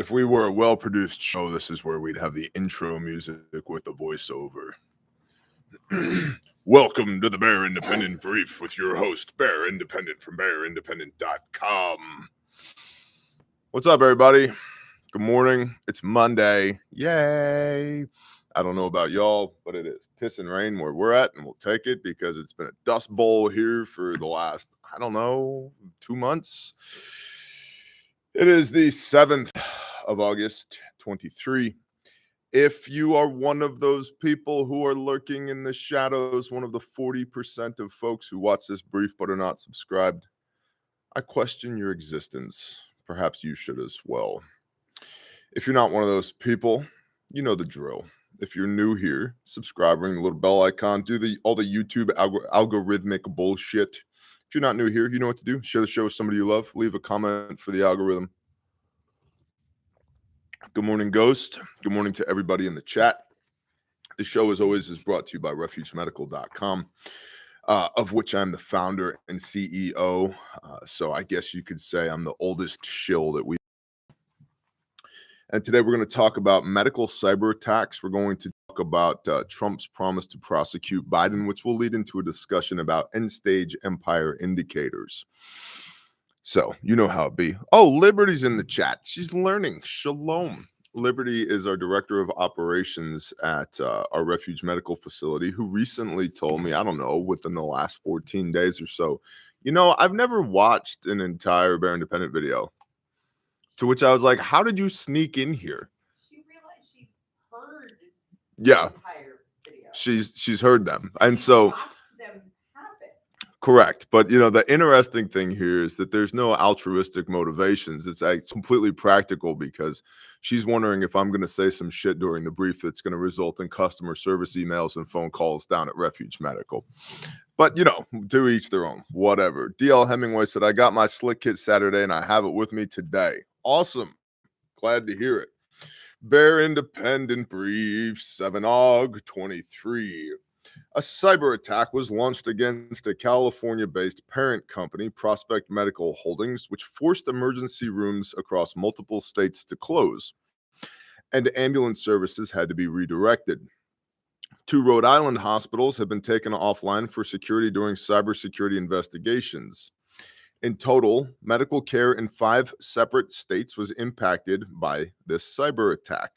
If we were a well-produced show, this is where we'd have the intro music with the voiceover. Welcome to the Bear Independent Brief with your host, Bear Independent from BearIndependent.com. What's up, everybody? Good morning. It's Monday. Yay! I don't know about y'all, but it is piss and rain where we're at, and we'll take it because it's been a dust bowl here for the last, 2 months. It is the 7th of August, 23. If you are one of those people who are lurking in the shadows, one of the 40% of folks who watch this brief but are not subscribed, I question your existence. Perhaps you should as well. If you're not one of those people, you know the drill. If you're new here, subscribe, ring the little bell icon, do all the YouTube algorithmic bullshit. If you're not new here, you know what to do. Share the show with somebody you love. Leave a comment for the algorithm. Good morning, Ghost. Good morning to everybody in the chat. The show, as always, is brought to you by refugemedical.com, of which I'm the founder and CEO. So I guess you could say I'm the oldest shill that we. And today we're going to talk about medical cyber attacks. We're going to talk about Trump's promise to prosecute Biden, which will lead into a discussion about end-stage empire indicators. So, you know how it be. Oh, Liberty's in the chat. She's learning. Shalom. Liberty is our director of operations at our refuge medical facility, who recently told me, I don't know, within the last 14 days or so, I've never watched an entire Bear Independent video. To which I was like, how did you sneak in here? She realized she heard the entire video. She's heard them. And so watched them happen. Correct. But, the interesting thing here is that there's no altruistic motivations. It's completely practical because she's wondering if I'm going to say some shit during the brief that's going to result in customer service emails and phone calls down at Refuge Medical. But, to each their own, whatever. DL Hemingway said, I got my slick kit Saturday and I have it with me today. Awesome. Glad to hear it. Bear Independent Brief, 7AUG23. A cyber attack was launched against a California-based parent company, Prospect Medical Holdings, which forced emergency rooms across multiple states to close, and ambulance services had to be redirected. 2 Rhode Island hospitals have been taken offline for security during cybersecurity investigations. In total, medical care in 5 separate states was impacted by this cyber attack.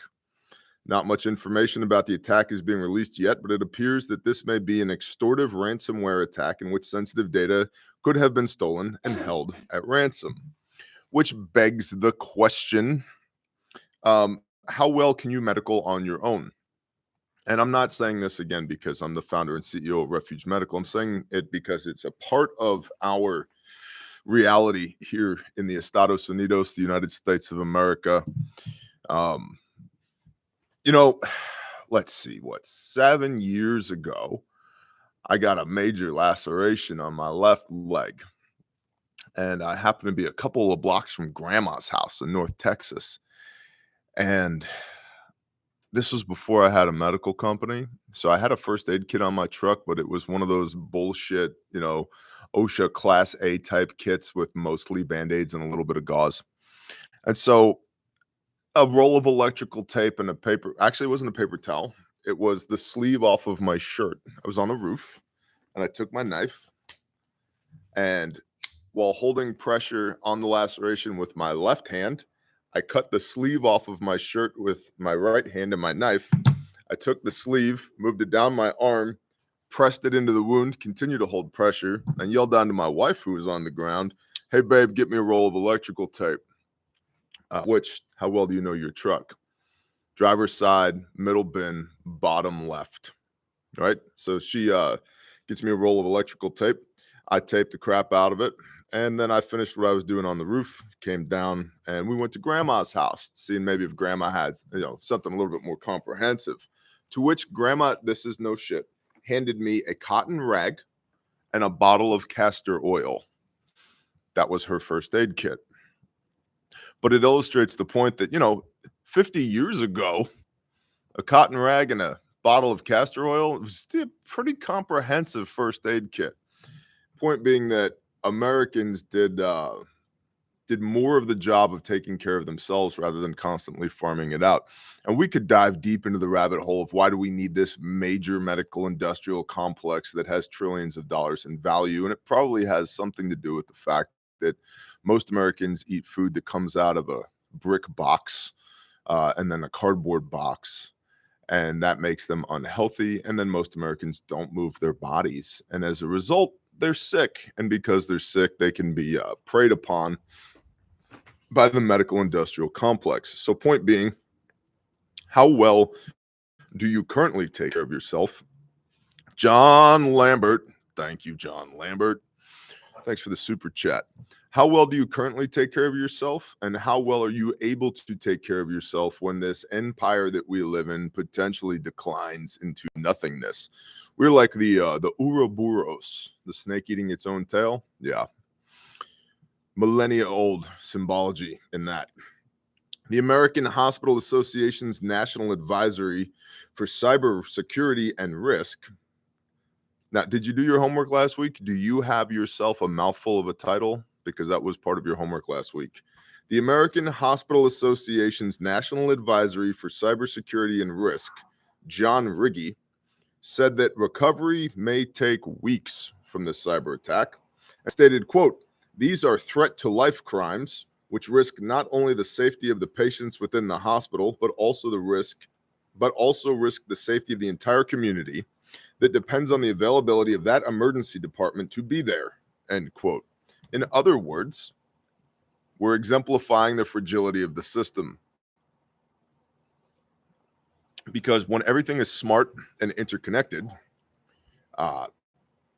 Not much information about the attack is being released yet, but it appears that this may be an extortive ransomware attack in which sensitive data could have been stolen and held at ransom. Which begs the question, how well can you medical on your own? And I'm not saying this again because I'm the founder and CEO of Refuge Medical. I'm saying it because it's a part of our reality here in the Estados Unidos, the United States of America. Let's see, 7 years ago, I got a major laceration on my left leg. And I happened to be a couple of blocks from Grandma's house in North Texas. And this was before I had a medical company. So I had a first aid kit on my truck, but it was one of those bullshit, OSHA Class A type kits with mostly Band-Aids and a little bit of gauze. And so a roll of electrical tape and a paper, actually it wasn't a paper towel. It was the sleeve off of my shirt. I was on a roof and I took my knife and while holding pressure on the laceration with my left hand, I cut the sleeve off of my shirt with my right hand and my knife. I took the sleeve, moved it down my arm, pressed it into the wound, continued to hold pressure, and yelled down to my wife who was on the ground, hey babe, get me a roll of electrical tape. Which, how well do you know your truck? Driver's side, middle bin, bottom left, right? So she gets me a roll of electrical tape. I taped the crap out of it. And then I finished what I was doing on the roof, came down, and we went to Grandma's house, seeing maybe if Grandma had, something a little bit more comprehensive. To which Grandma, this is no shit, handed me a cotton rag and a bottle of castor oil. That was her first aid kit. But it illustrates the point that, 50 years ago, a cotton rag and a bottle of castor oil was a pretty comprehensive first aid kit. Point being that Americans did did more of the job of taking care of themselves rather than constantly farming it out. And we could dive deep into the rabbit hole of why do we need this major medical industrial complex that has trillions of dollars in value. And it probably has something to do with the fact that most Americans eat food that comes out of a brick box and then a cardboard box. And that makes them unhealthy. And then most Americans don't move their bodies. And as a result, they're sick. And because they're sick, they can be preyed upon by the medical industrial complex. So point being, how well do you currently take care of yourself? John Lambert, thank you, John Lambert. Thanks for the super chat. How well do you currently take care of yourself? And how well are you able to take care of yourself when this empire that we live in potentially declines into nothingness? We're like the Ouroboros, the snake eating its own tail. Yeah. Millennia old symbology in that. The American Hospital Association's National Advisory for Cybersecurity and Risk. Now, did you do your homework last week? Do you have yourself a mouthful of a title? Because that was part of your homework last week. The American Hospital Association's National Advisory for Cybersecurity and Risk, John Riggi, said that recovery may take weeks from this cyber attack and stated, quote, "These are threat to life crimes, which risk not only the safety of the patients within the hospital, but also risk the safety of the entire community that depends on the availability of that emergency department to be there," end quote. In other words, we're exemplifying the fragility of the system. Because when everything is smart and interconnected,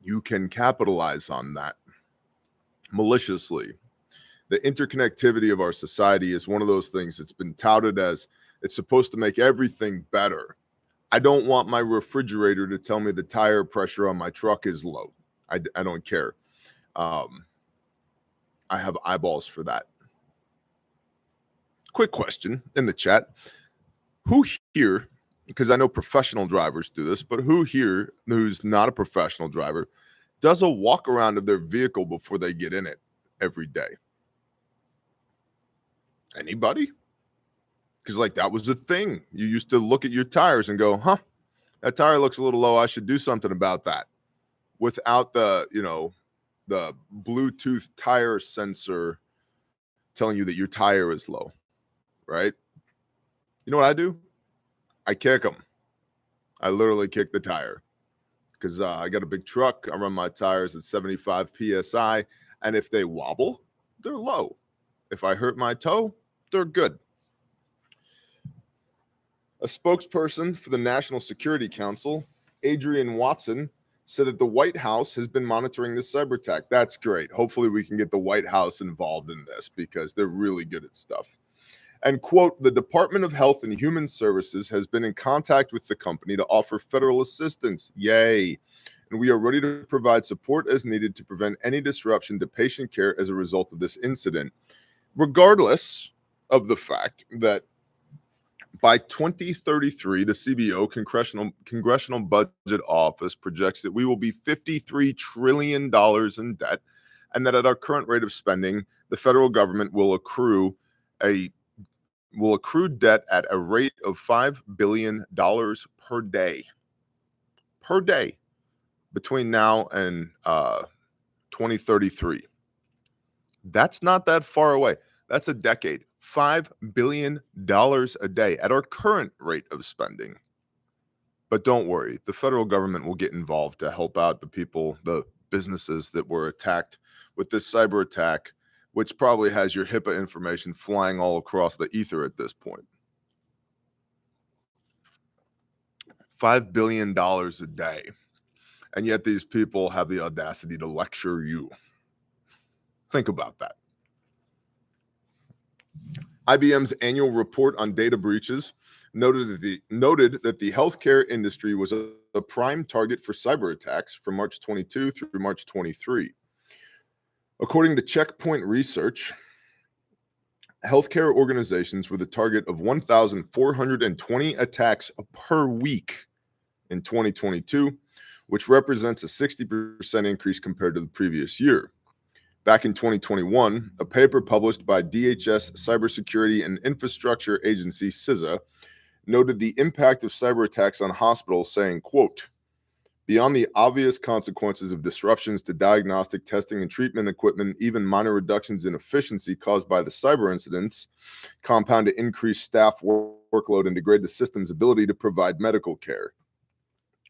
you can capitalize on that maliciously. The interconnectivity of our society is one of those things that's been touted as it's supposed to make everything better. I don't want my refrigerator to tell me the tire pressure on my truck is low. I don't care. I have eyeballs for that. Quick question in the chat. Who here, because I know professional drivers do this, but who here who's not a professional driver does a walk around of their vehicle before they get in it every day? Anybody? Because like that was the thing. You used to look at your tires and go, huh, that tire looks a little low. I should do something about that. Without the, the Bluetooth tire sensor telling you that your tire is low, right? You know what I do? I kick them. I literally kick the tire because I got a big truck. I run my tires at 75 PSI. And if they wobble, they're low. If I hurt my toe, they're good. A spokesperson for the National Security Council, Adrian Watson, said that the White House has been monitoring this cyber attack. That's great. Hopefully we can get the White House involved in this because they're really good at stuff. And quote, the Department of Health and Human Services has been in contact with the company to offer federal assistance. Yay. And we are ready to provide support as needed to prevent any disruption to patient care as a result of this incident, regardless of the fact that by 2033, the CBO, Congressional Budget Office, projects that we will be $53 trillion in debt, and that at our current rate of spending, the federal government will accrue debt at a rate of $5 billion per day. Per day between now and 2033. That's not that far away. That's a decade. $5 billion a day at our current rate of spending. But don't worry, the federal government will get involved to help out the people, the businesses that were attacked with this cyber attack, which probably has your HIPAA information flying all across the ether at this point. $5 billion a day. And yet these people have the audacity to lecture you. Think about that. IBM's annual report on data breaches noted that the healthcare industry was a prime target for cyber attacks from March 22 through March 23. According to Checkpoint Research, healthcare organizations were the target of 1,420 attacks per week in 2022, which represents a 60% increase compared to the previous year. Back in 2021, a paper published by DHS Cybersecurity and Infrastructure Agency, CISA, noted the impact of cyber attacks on hospitals, saying, quote, beyond the obvious consequences of disruptions to diagnostic testing and treatment equipment, even minor reductions in efficiency caused by the cyber incidents compound to increase staff workload and degrade the system's ability to provide medical care.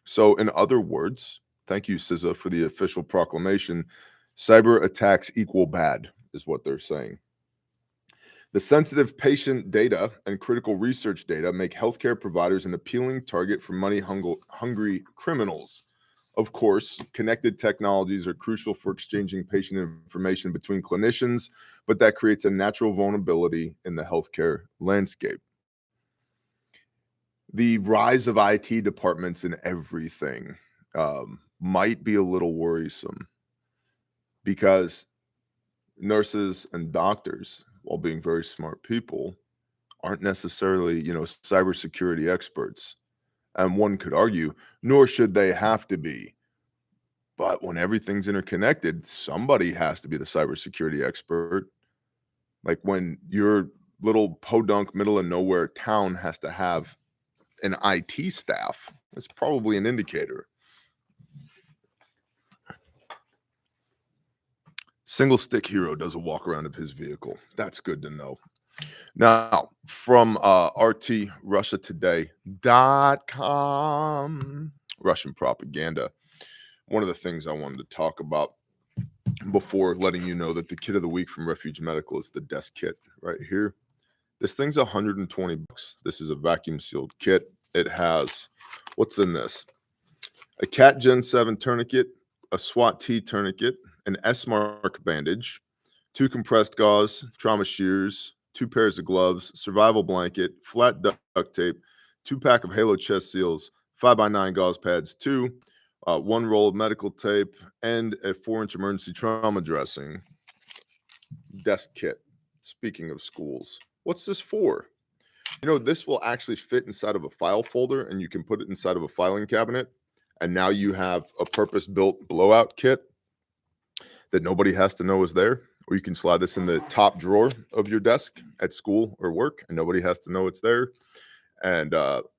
So, in other words, thank you, CISA, for the official proclamation. Cyber attacks equal bad, is what they're saying. The sensitive patient data and critical research data make healthcare providers an appealing target for money-hungry criminals. Of course, connected technologies are crucial for exchanging patient information between clinicians, but that creates a natural vulnerability in the healthcare landscape. The rise of IT departments in everything might be a little worrisome because nurses and doctors, while being very smart people, aren't necessarily, cybersecurity experts. And one could argue, nor should they have to be. But when everything's interconnected, somebody has to be the cybersecurity expert. Like when your little podunk middle of nowhere town has to have an IT staff, it's probably an indicator. Single stick hero does a walk around of his vehicle. That's good to know. Now, from RTRussiaToday.com, Russian propaganda. One of the things I wanted to talk about before letting you know that the kit of the week from Refuge Medical is the desk kit right here. This thing's $120. This is a vacuum sealed kit. It has, what's in this? A Cat Gen 7 tourniquet, a SWAT T tourniquet, an S-mark bandage, 2 compressed gauze, trauma shears, 2 pairs of gloves, survival blanket, flat duct tape, 2 pack of Halo chest seals, 5x9 gauze pads, 2, 1 roll of medical tape, and a 4-inch emergency trauma dressing. Desk kit. Speaking of schools, what's this for? This will actually fit inside of a file folder, and you can put it inside of a filing cabinet. And now you have a purpose-built blowout kit that nobody has to know is there. Or you can slide this in the top drawer of your desk at school or work, and nobody has to know it's there. And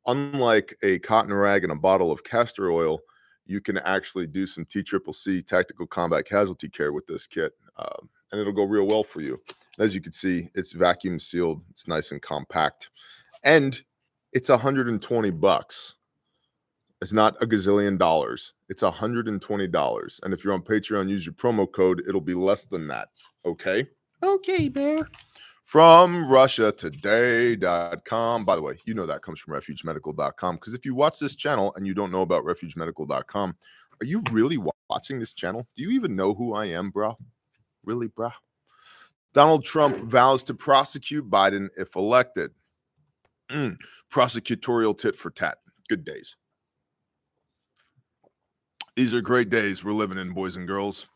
unlike a cotton rag and a bottle of castor oil, you can actually do some TCCC tactical combat casualty care with this kit, and it'll go real well for you. As you can see, it's vacuum sealed. It's nice and compact, and it's $120. It's not a gazillion dollars. It's $120. And if you're on Patreon, use your promo code. It'll be less than that. Okay? Okay, bear. From RussiaToday.com. By the way, that comes from RefugeMedical.com. Because if you watch this channel and you don't know about RefugeMedical.com, are you really watching this channel? Do you even know who I am, bro? Really, bro? Donald Trump vows to prosecute Biden if elected. Prosecutorial tit for tat. Good days. These are great days we're living in, boys and girls.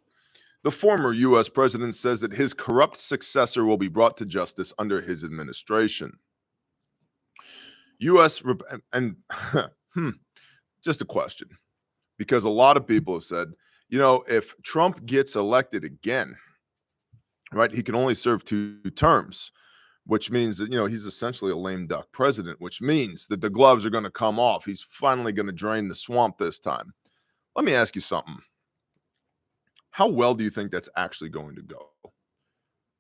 The former U.S. president says that his corrupt successor will be brought to justice under his administration. Just a question, because a lot of people have said, if Trump gets elected again, right, he can only serve 2 terms, which means that, he's essentially a lame duck president, which means that the gloves are going to come off. He's finally going to drain the swamp this time. Let me ask you something. How well do you think that's actually going to go?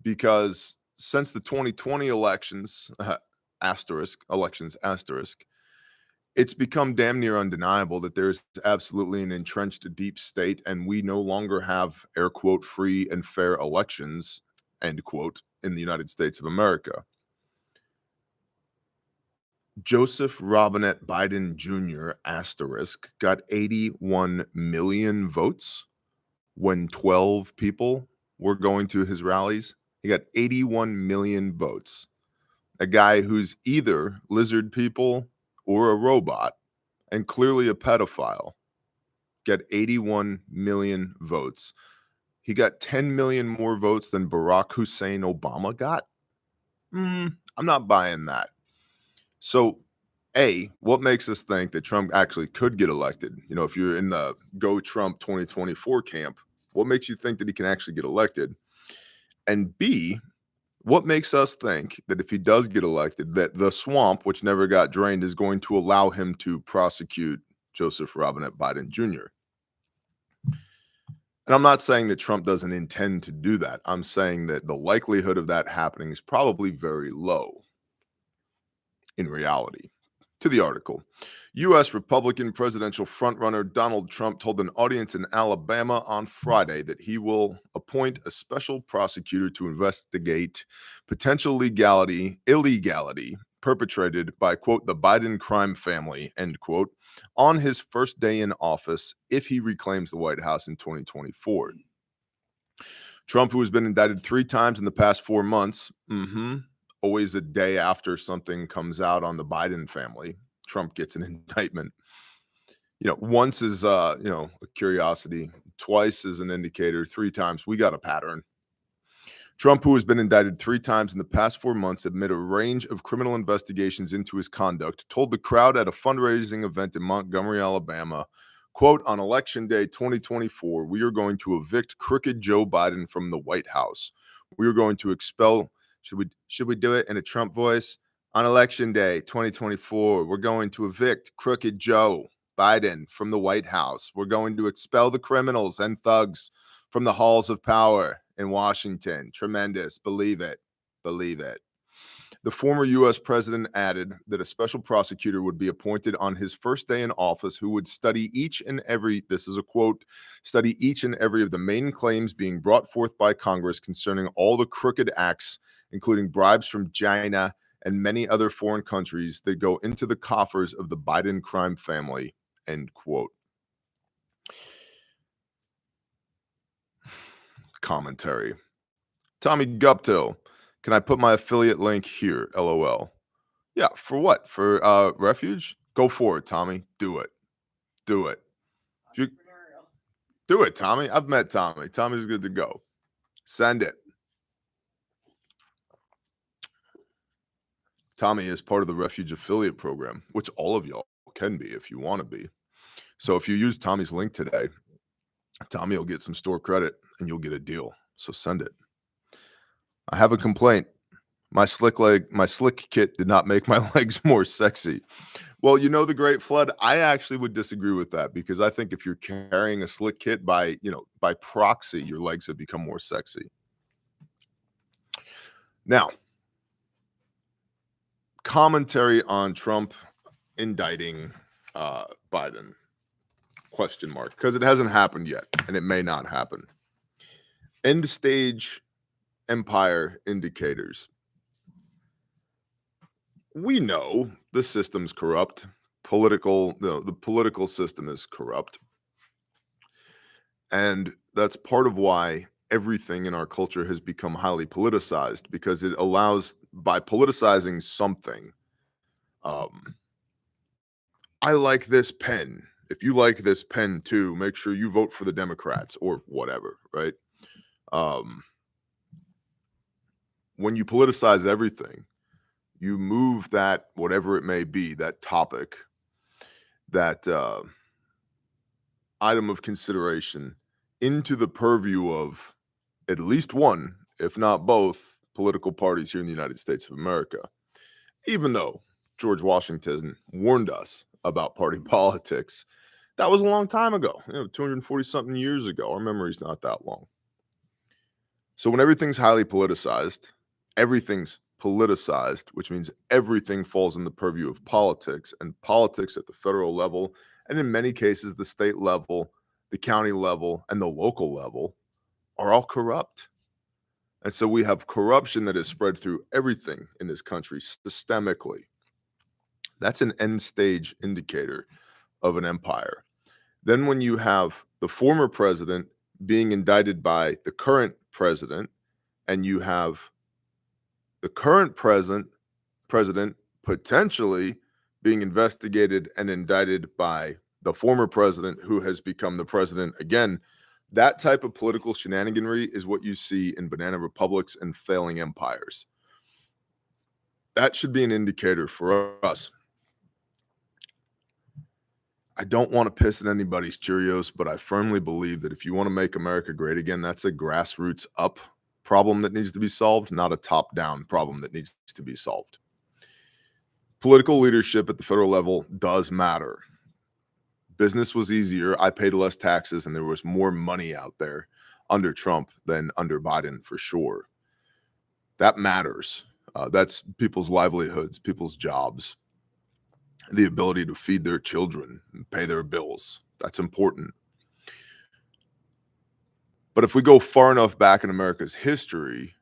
Because since the 2020 elections, it's become damn near undeniable that there's absolutely an entrenched deep state, and we no longer have, air quote, free and fair elections, end quote, in the United States of America. Joseph Robinette Biden Jr. got 81 million votes when 12 people were going to his rallies. He got 81 million votes. A guy who's either lizard people or a robot and clearly a pedophile got 81 million votes. He got 10 million more votes than Barack Hussein Obama got. I'm not buying that. So, what makes us think that Trump actually could get elected? If you're in the Go Trump 2024 camp, what makes you think that he can actually get elected? And B, what makes us think that if he does get elected, that the swamp, which never got drained, is going to allow him to prosecute Joseph Robinette Biden Jr.? And I'm not saying that Trump doesn't intend to do that. I'm saying that the likelihood of that happening is probably very low in reality. To the article, U.S. Republican presidential frontrunner Donald Trump told an audience in Alabama on Friday that he will appoint a special prosecutor to investigate potential illegality perpetrated by, quote, the Biden crime family, end quote, on his first day in office if he reclaims the White House in 2024. Trump, who has been indicted 3 times in the past 4 months, always a day after something comes out on the Biden family, Trump gets an indictment. Once is a curiosity, twice is an indicator, 3 times we got a pattern. Trump, who has been indicted 3 times in the past 4 months amid a range of criminal investigations into his conduct, told the crowd at a fundraising event in Montgomery, Alabama, quote, on Election Day 2024, we are going to evict crooked Joe Biden from the White House. We are going to expel, should we do it in a Trump voice? On Election Day 2024, we're going to evict crooked Joe Biden from the White House. We're going to expel the criminals and thugs from the halls of power in Washington. Tremendous. Believe it. Believe it. The former U.S. president added that a special prosecutor would be appointed on his first day in office who would study each and every, this is a quote, study each and every of the main claims being brought forth by Congress concerning all the crooked acts, including bribes from China and many other foreign countries that go into the coffers of the Biden crime family, end quote. Commentary. Tommy Guptill, can I put my affiliate link here? LOL. Yeah, for what? For refuge? Go for it, Tommy. Do it. Do it. Do it, Tommy. I've met Tommy. Tommy's good to go. Send it. Tommy is part of the Refuge affiliate program, which all of y'all can be if you want to be. So if you use Tommy's link today, Tommy will get some store credit and you'll get a deal. So send it. I have a complaint. My slick kit did not make my legs more sexy. Well, the Great Flood, I actually would disagree with that because I think if you're carrying a slick kit by proxy, your legs have become more sexy. Now, commentary on Trump indicting Biden, question mark, because it hasn't happened yet and it may not happen. End stage empire indicators. We know the system's corrupt. The political system is corrupt. And that's part of why everything in our culture has become highly politicized, because it allows, by politicizing something, I like this pen. If you like this pen too, make sure you vote for the Democrats or whatever, right? When you politicize everything, you move that, whatever it may be, that topic, that item of consideration into the purview of at least one, if not both, political parties here in the United States of America. Even though George Washington warned us about party politics, that was a long time ago, 240-something years ago. Our memory's not that long. So when everything's highly politicized, which means everything falls in the purview of politics, and politics at the federal level, and in many cases, the state level, the county level, and the local level are all corrupt. And so we have corruption that is spread through everything in this country systemically. That's an end stage indicator of an empire. Then when you have the former president being indicted by the current president, and you have the current president potentially being investigated and indicted by the former president who has become the president again, that type of political shenaniganry is what you see in banana republics and failing empires. That should be an indicator for us. I don't want to piss at anybody's Cheerios, but I firmly believe that if you want to make America great again, that's a grassroots up problem that needs to be solved, not a top-down problem that needs to be solved. Political leadership at the federal level does matter. Business was easier. I paid less taxes, and there was more money out there under Trump than under Biden for sure. That matters. That's people's livelihoods, people's jobs, the ability to feed their children and pay their bills. That's important. But if we go far enough back in America's history,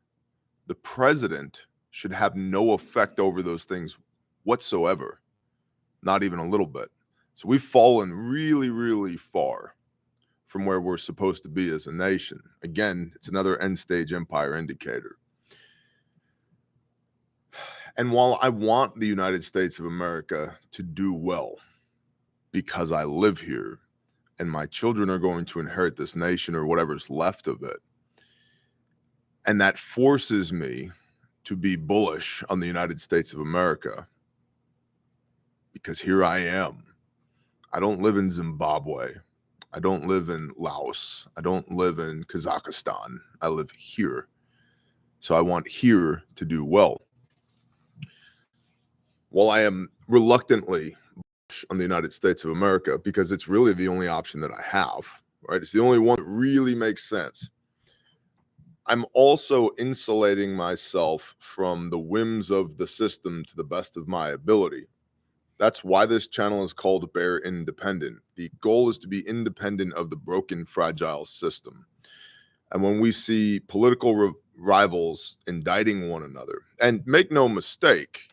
the president should have no effect over those things whatsoever, not even a little bit. So we've fallen really, really far from where we're supposed to be as a nation. Again, it's another end stage empire indicator. And while I want the United States of America to do well because I live here and my children are going to inherit this nation or whatever's left of it, and that forces me to be bullish on the United States of America because here I am. I don't live in Zimbabwe. I don't live in Laos. I don't live in Kazakhstan. I live here. So I want here to do well. While I am reluctantly bullish on the United States of America because it's really the only option that I have, right? It's the only one that really makes sense. I'm also insulating myself from the whims of the system to the best of my ability. That's why this channel is called Bear Independent. The goal is to be independent of the broken, fragile system. And when we see political rivals indicting one another, and make no mistake,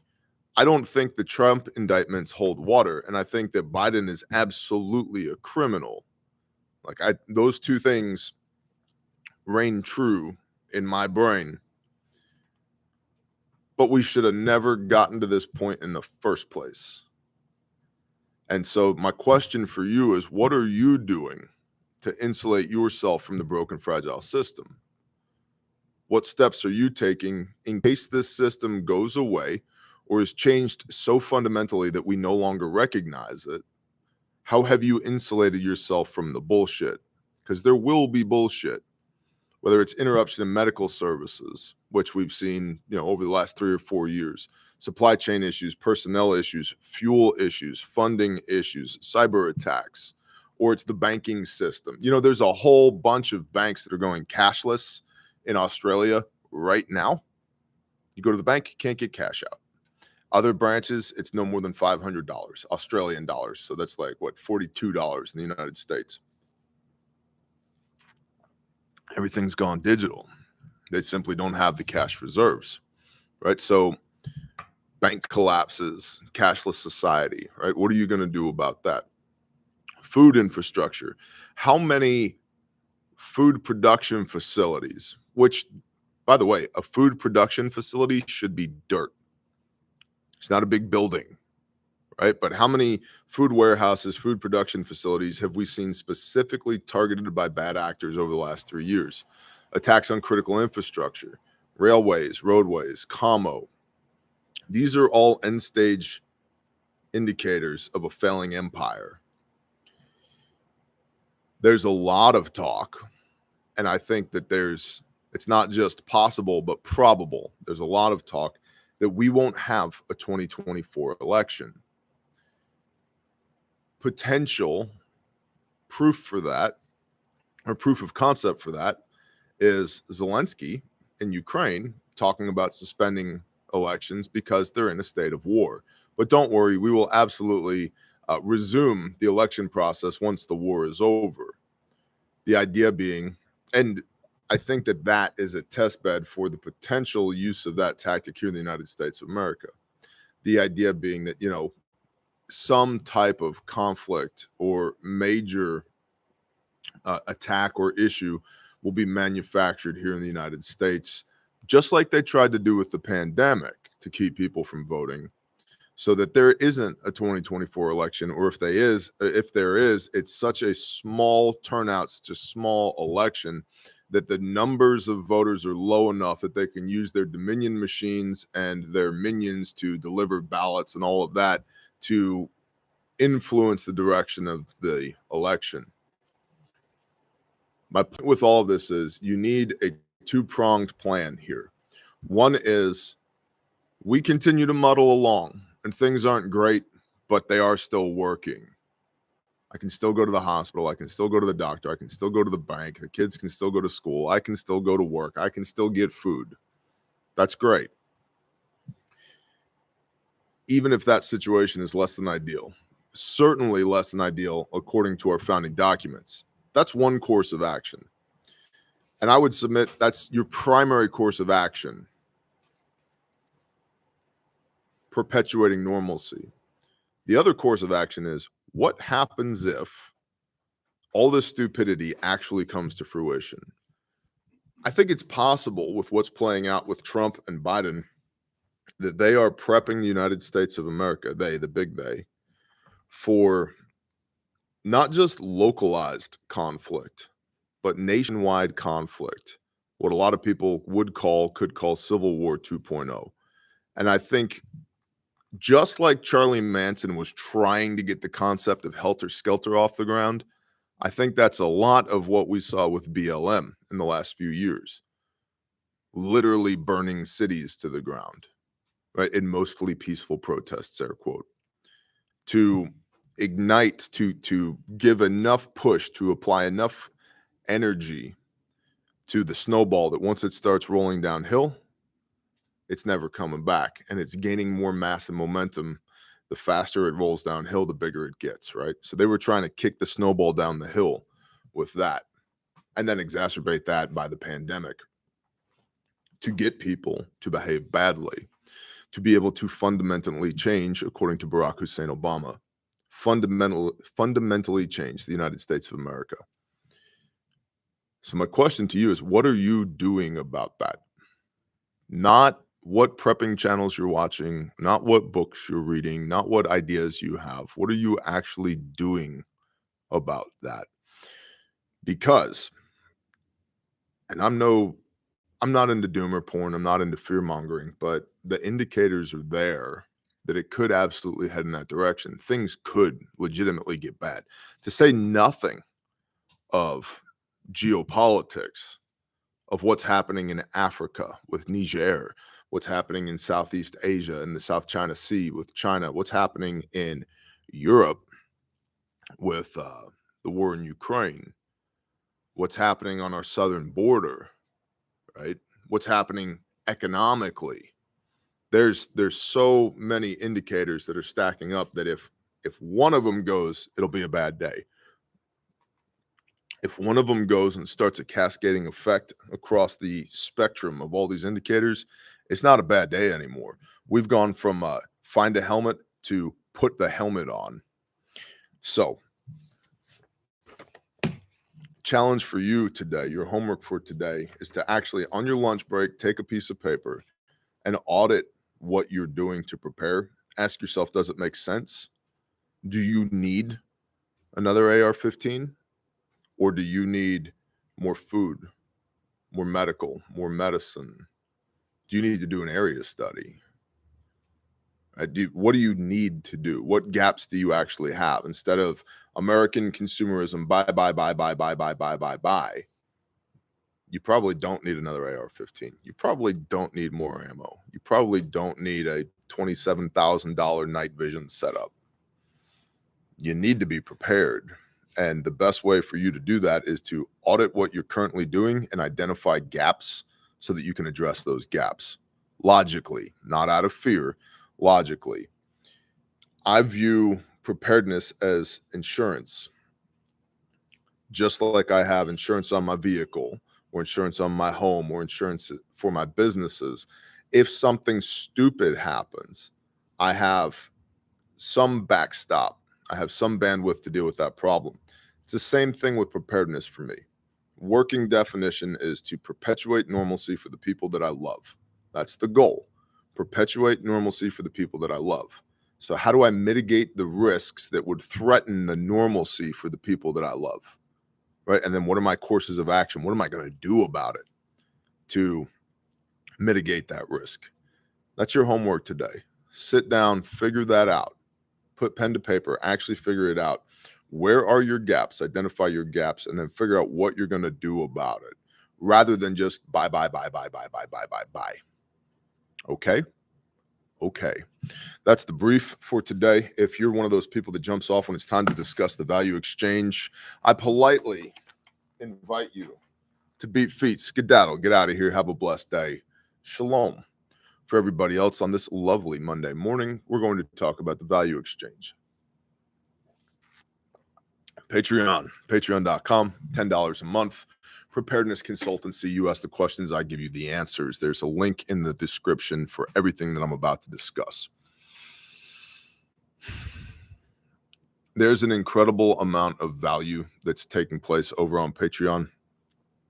I don't think the Trump indictments hold water, and I think that Biden is absolutely a criminal. Those two things reign true in my brain. But we should have never gotten to this point in the first place. And so my question for you is, what are you doing to insulate yourself from the broken, fragile system? What steps are you taking in case this system goes away or is changed so fundamentally that we no longer recognize it? How have you insulated yourself from the bullshit? Because there will be bullshit, whether it's interruption in medical services, which we've seen, over the last 3 or 4 years, supply chain issues, personnel issues, fuel issues, funding issues, cyber attacks, or it's the banking system. There's a whole bunch of banks that are going cashless in Australia right now. You go to the bank, you can't get cash out. Other branches, it's no more than $500 Australian dollars. So that's like, $42 in the United States. Everything's gone digital. They simply don't have the cash reserves, right? So bank collapses, cashless society, right? What are you going to do about that? Food infrastructure. How many food production facilities, which, by the way, a food production facility should be dirt. It's not a big building, right? But how many food warehouses, food production facilities have we seen specifically targeted by bad actors over the last 3 years? Attacks on critical infrastructure, railways, roadways, commo. These are all end stage indicators of a failing empire. There's a lot of talk, and I think that it's not just possible, but probable. There's a lot of talk that we won't have a 2024 election. Potential proof for that, or proof of concept for that, is Zelensky in Ukraine talking about suspending elections because they're in a state of war. But don't worry, we will absolutely resume the election process once the war is over. The idea being, and I think that is a test bed for the potential use of that tactic here in the United States of America. The idea being that, some type of conflict or major attack or issue will be manufactured here in the United States, just like they tried to do with the pandemic to keep people from voting, so that there isn't a 2024 election, or if there is, it's such a small turnout, such a small election that the numbers of voters are low enough that they can use their Dominion machines and their minions to deliver ballots and all of that to influence the direction of the election. My point with all of this is you need a two-pronged plan here. One is we continue to muddle along and things aren't great, but they are still working. I can still go to the hospital. I can still go to the doctor. I can still go to the bank. The kids can still go to school. I can still go to work. I can still get food. That's great. Even if that situation is less than ideal, certainly less than ideal according to our founding documents. That's one course of action. And I would submit that's your primary course of action, perpetuating normalcy. The other course of action is what happens if all this stupidity actually comes to fruition? I think it's possible with what's playing out with Trump and Biden that they are prepping the United States of America, the big they, for not just localized conflict, but nationwide conflict, what a lot of people could call Civil War 2.0. And I think just like Charlie Manson was trying to get the concept of helter-skelter off the ground, I think that's a lot of what we saw with BLM in the last few years, literally burning cities to the ground, right, in mostly peaceful protests, air quote, to ignite, to give enough push, to apply enough energy to the snowball that once it starts rolling downhill, it's never coming back, and it's gaining more mass and momentum. The faster it rolls downhill, the bigger it gets, right? So they were trying to kick the snowball down the hill with that, and then exacerbate that by the pandemic to get people to behave badly, to be able to fundamentally change, according to Barack Hussein Obama, fundamentally change the United States of America. So my question to you is, what are you doing about that? Not what prepping channels you're watching, not what books you're reading, not what ideas you have. What are you actually doing about that? Because, and I'm not into doomer porn, I'm not into fear mongering, but the indicators are there that it could absolutely head in that direction. Things could legitimately get bad. To say nothing of geopolitics, of what's happening in Africa with Niger, what's happening in Southeast Asia and the South China Sea with China, what's happening in Europe with the war in Ukraine, what's happening on our southern border, right? What's happening economically. There's so many indicators that are stacking up that if one of them goes, it'll be a bad day. If one of them goes and starts a cascading effect across the spectrum of all these indicators, it's not a bad day anymore. We've gone from find a helmet to put the helmet on. So, challenge for you today, your homework for today is to actually, on your lunch break, take a piece of paper and audit what you're doing to prepare. Ask yourself, does it make sense? Do you need another AR-15? Or do you need more food, more medical, more medicine? Do you need to do an area study? What do you need to do? What gaps do you actually have? Instead of American consumerism, buy, you probably don't need another AR-15. You probably don't need more ammo. You probably don't need a $27,000 night vision setup. You need to be prepared. And the best way for you to do that is to audit what you're currently doing and identify gaps so that you can address those gaps logically, not out of fear, logically. I view preparedness as insurance. Just like I have insurance on my vehicle or insurance on my home or insurance for my businesses, if something stupid happens, I have some backstop. I have some bandwidth to deal with that problem. It's the same thing with preparedness for me. Working definition is to perpetuate normalcy for the people that I love. That's the goal. Perpetuate normalcy for the people that I love. So how do I mitigate the risks that would threaten the normalcy for the people that I love? Right? And then what are my courses of action? What am I going to do about it to mitigate that risk? That's your homework today. Sit down, figure that out. Put pen to paper, actually figure it out. Where are your gaps? Identify your gaps and then figure out what you're going to do about it. rather than just buy. Okay? Okay. That's the brief for today. If you're one of those people that jumps off when it's time to discuss the value exchange, I politely invite you to beat feet, skedaddle, get out of here, have a blessed day. Shalom. For everybody else on this lovely Monday morning, we're going to talk about the value exchange. Patreon.com, $10 a month. Preparedness consultancy. You ask the questions, I give you the answers. There's a link in the description for everything that I'm about to discuss. There's an incredible amount of value that's taking place over on Patreon,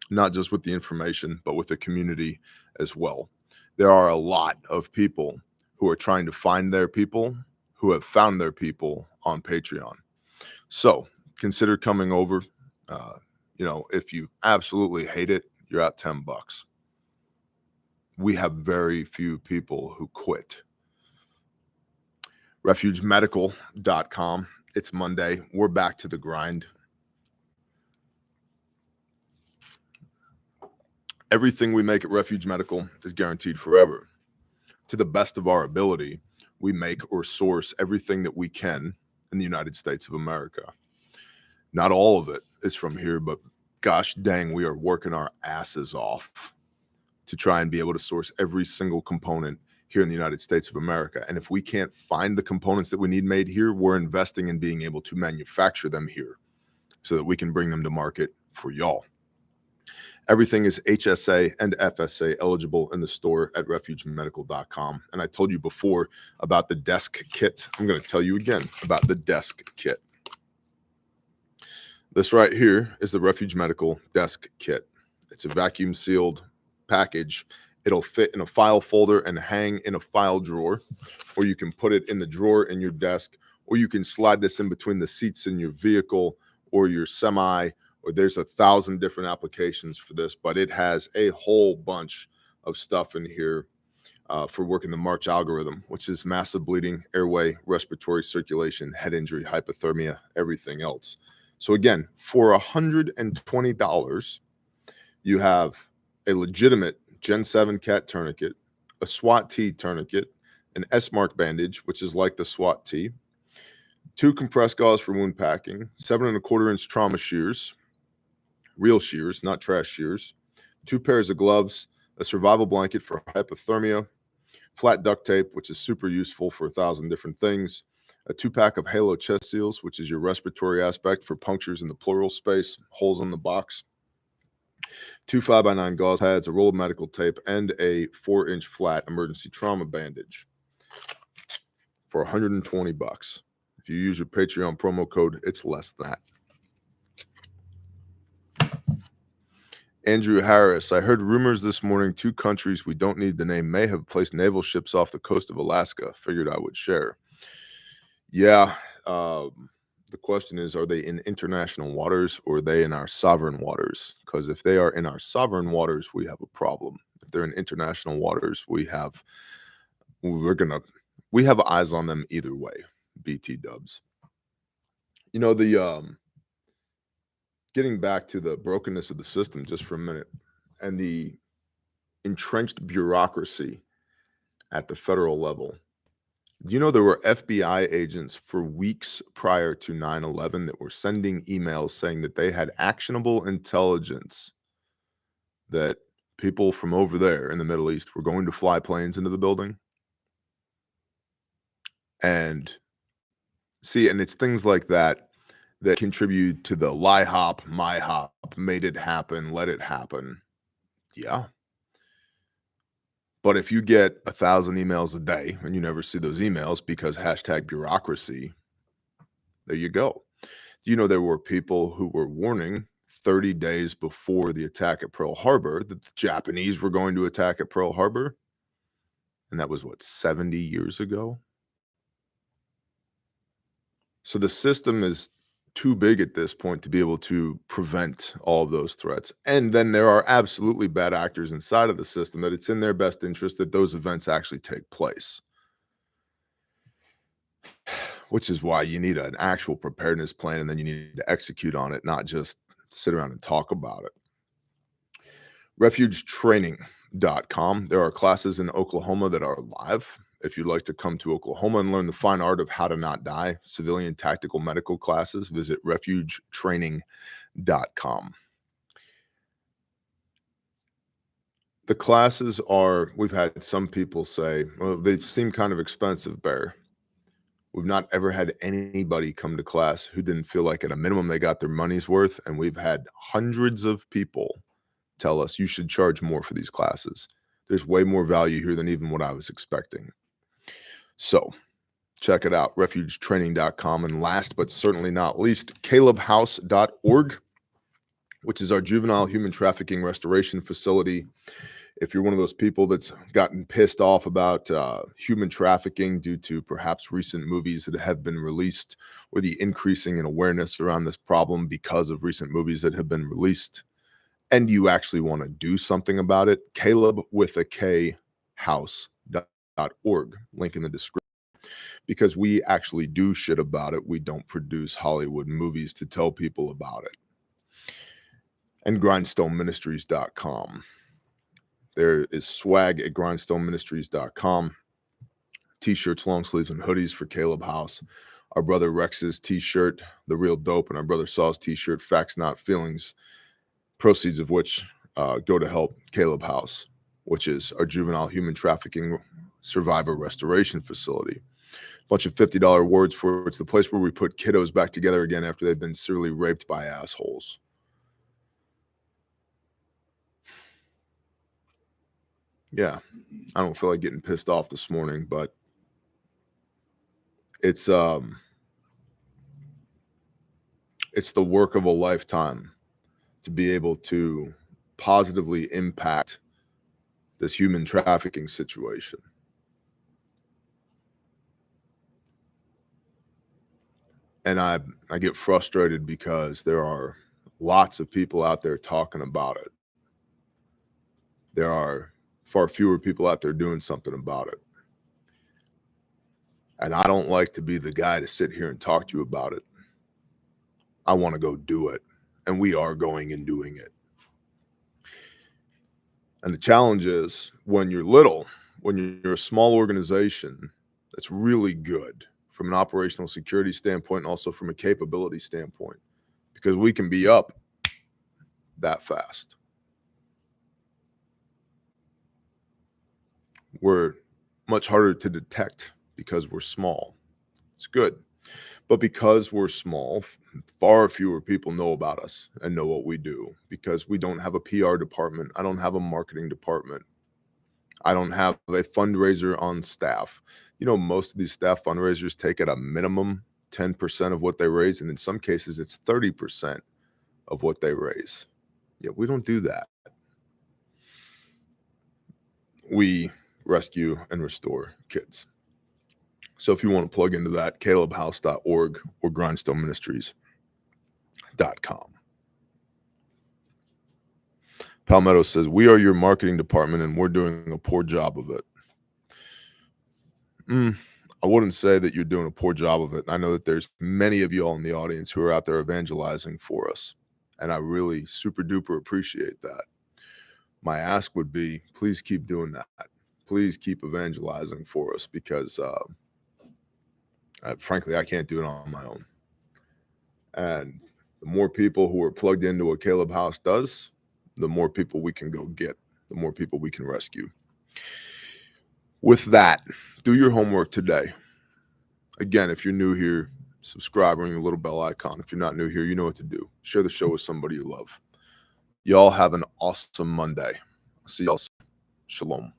not just with the information, but with the community as well. There are a lot of people who are trying to find their people who have found their people on Patreon. So consider coming over. If you absolutely hate it, you're at $10. We have very few people who quit. RefugeMedical.com. It's Monday. We're back to the grind. Everything we make at Refuge Medical is guaranteed forever. To the best of our ability, we make or source everything that we can in the United States of America. Not all of it is from here, but gosh dang, we are working our asses off to try and be able to source every single component here in the United States of America. And if we can't find the components that we need made here, we're investing in being able to manufacture them here so that we can bring them to market for y'all. Everything is HSA and FSA eligible in the store at refugemedical.com. And I told you before about the desk kit. I'm going to tell you again about the desk kit. This right here is the Refuge Medical desk kit. It's a vacuum sealed package. It'll fit in a file folder and hang in a file drawer, or you can put it in the drawer in your desk, or you can slide this in between the seats in your vehicle or your semi, or there's 1,000 different applications for this, but it has a whole bunch of stuff in here for working the March algorithm, which is massive bleeding, airway, respiratory, circulation, head injury, hypothermia, everything else. So again, for $120, you have a legitimate Gen 7 cat tourniquet, a SWAT T tourniquet, an S-mark bandage, which is like the SWAT T, 2 compressed gauze for wound packing, 7 1/4-inch trauma shears, real shears, not trash shears, 2 pairs of gloves, a survival blanket for hypothermia, flat duct tape, which is super useful for 1,000 different things, a 2-pack of Halo chest seals, which is your respiratory aspect for punctures in the pleural space, holes in the box, 2 5x9 gauze pads, a roll of medical tape, and a 4-inch flat emergency trauma bandage for $120. If you use your Patreon promo code, it's less than that. Andrew Harris, I heard rumors this morning 2 countries we don't need to name may have placed naval ships off the coast of Alaska. Figured I would share. Yeah, the question is, are they in international waters or are they in our sovereign waters? Because if they are in our sovereign waters, we have a problem. If they're in international waters, we have eyes on them either way. BT dubs. Getting back to the brokenness of the system just for a minute and the entrenched bureaucracy at the federal level. There were FBI agents for weeks prior to 9/11 that were sending emails saying that they had actionable intelligence that people from over there in the Middle East were going to fly planes into the building. And it's things like that that contribute to the lie hop, my hop, made it happen, let it happen. Yeah. But if you get 1,000 emails a day and you never see those emails because #bureaucracy, there you go. There were people who were warning 30 days before the attack at Pearl Harbor that the Japanese were going to attack at Pearl Harbor. And that was 70 years ago? So the system is too big at this point to be able to prevent all of those threats. And then there are absolutely bad actors inside of the system that it's in their best interest that those events actually take place. Which is why you need an actual preparedness plan and then you need to execute on it, not just sit around and talk about it. refugetraining.com. There are classes in Oklahoma that are live. If you'd like to come to Oklahoma and learn the fine art of how to not die, civilian tactical medical classes, visit refugetraining.com. The classes are, we've had some people say, well, they seem kind of expensive, Bear. We've not ever had anybody come to class who didn't feel like at a minimum they got their money's worth, and we've had hundreds of people tell us you should charge more for these classes. There's way more value here than even what I was expecting. So check it out, refugetraining.com. And last but certainly not least, calebhouse.org, which is our juvenile human trafficking restoration facility. If you're one of those people that's gotten pissed off about human trafficking due to perhaps recent movies that have been released, or the increasing in awareness around this problem because of recent movies that have been released, and you actually want to do something about it, Caleb with a K house.org, link in the description, because we actually do shit about it. We don't produce Hollywood movies to tell people about it. And grindstoneministries.com. There is swag at grindstoneministries.com. T-shirts, long sleeves, and hoodies for Caleb House. Our brother Rex's T-shirt, The Real Dope, and our brother Saw's T-shirt, Facts Not Feelings, proceeds of which go to help Caleb House, which is our juvenile human trafficking survivor restoration facility. Bunch of $50 awards for it's the place where we put kiddos back together again after they've been serially raped by assholes. Yeah, I don't feel like getting pissed off this morning, but it's the work of a lifetime to be able to positively impact this human trafficking situation. And I get frustrated because there are lots of people out there talking about it. There are far fewer people out there doing something about it. And I don't like to be the guy to sit here and talk to you about it. I want to go do it. And we are going and doing it. And the challenge is when you're little, when you're a small organization that's really good from an operational security standpoint and also from a capability standpoint, because we can be up that fast. We're much harder to detect because we're small. It's good. But because we're small, far fewer people know about us and know what we do because we don't have a PR department. I don't have a marketing department. I don't have a fundraiser on staff. You know, most of these staff fundraisers take at a minimum 10% of what they raise, and in some cases, it's 30% of what they raise. Yeah, we don't do that. We rescue and restore kids. So if you want to plug into that, calebhouse.org or grindstoneministries.com. Palmetto says, we are your marketing department and we're doing a poor job of it. I wouldn't say that you're doing a poor job of it. I know that there's many of you all in the audience who are out there evangelizing for us. And I really super duper appreciate that. My ask would be, please keep doing that. Please keep evangelizing for us because frankly, I can't do it on my own. And the more people who are plugged into what Caleb House does, the more people we can go get, the more people we can rescue. With that, do your homework today. Again, if you're new here, subscribe, ring the little bell icon. If you're not new here, you know what to do. Share the show with somebody you love. Y'all have an awesome Monday. I'll see y'all soon. Shalom.